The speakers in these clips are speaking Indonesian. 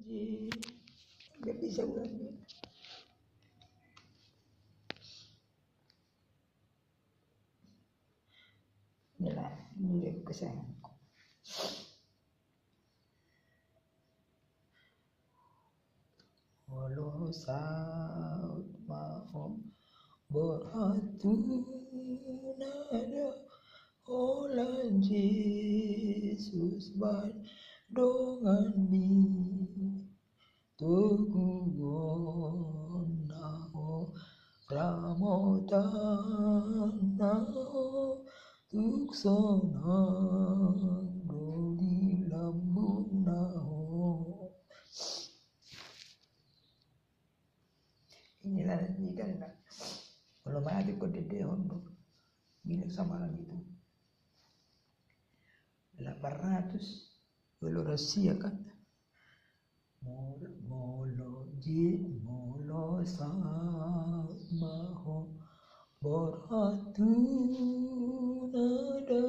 Ji, nggak bisa ulangi. Inilah lirik kesayanganku. Walau saat mau berhatu nada olan Yesus bandongan mi tuguon nao ramotan nao tuksonang doli lambung nao. Inilah kan kalau mati kok dede hondo milik samaran itu 800 kalau Rusia kan molo sama ho berhatu nada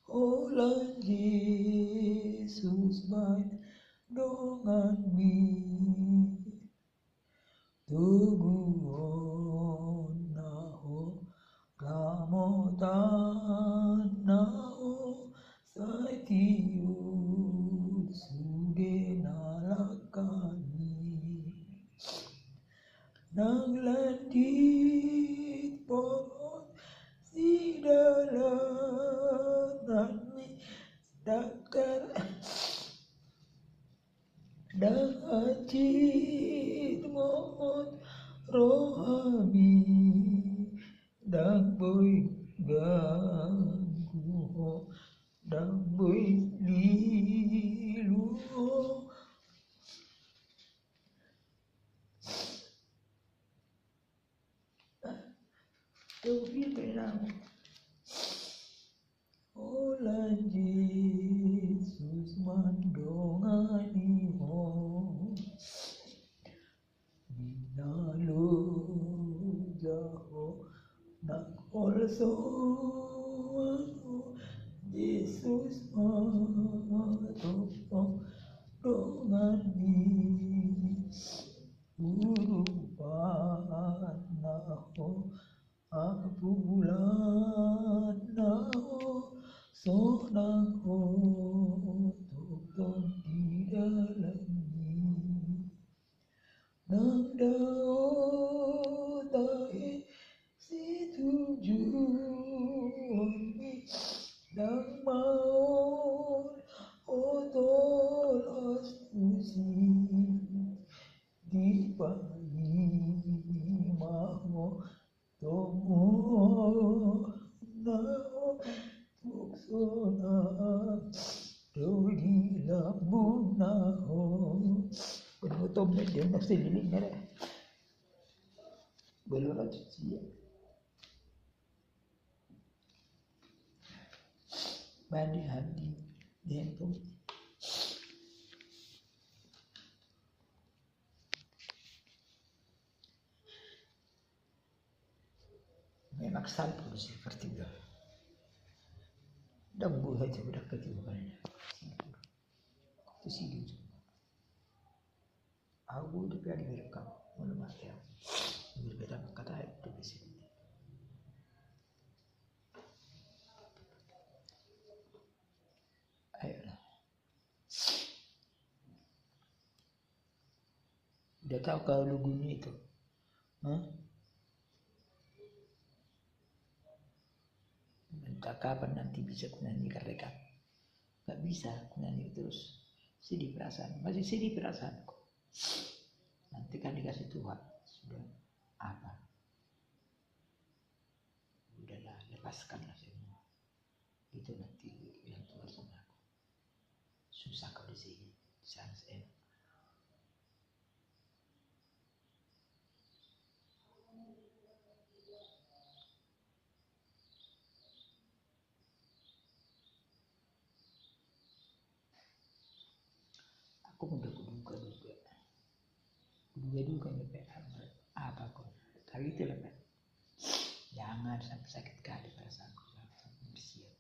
olan Yesus bandongan mi tuguon naho ramotan naho saitiud sude nalakani nang landit pohon si dalam dakar dan hajit mohon rohami dan boy ganggu dan boy lilu Tawfiq lang olan Yesus mandongani ho binalo jaho nak also Yesus mandongani urupan naho bulan naho sonang ho totong di dalamnya nang dao tae si tujuan mi nang maon otol astusi di pagi mau tomo nao tuksona dodi lambung nao penutup dia mesti lilingnya deh belum cuci ya mandi handi dia pun memang salpur sih vertigo dan buah itu udah ketiduran itu sih gitu aku udah biar direkam mulai mati ya berbeda kata itu di sini ayolah udah tahu kalau lagunya itu entah kapan nanti bisa kunyanyikan rekam gak bisa kunyanyi terus sedih perasaan masih sedih perasaanku nanti kan dikasih Tuhan sudah apa udahlah lepaskanlah semua itu nanti yang Tuhan sama aku susah kau di sini sangat enak aku udah kuduga apa kok kali itu lah jangan sampai sakit kali perasaanku sampai bersiap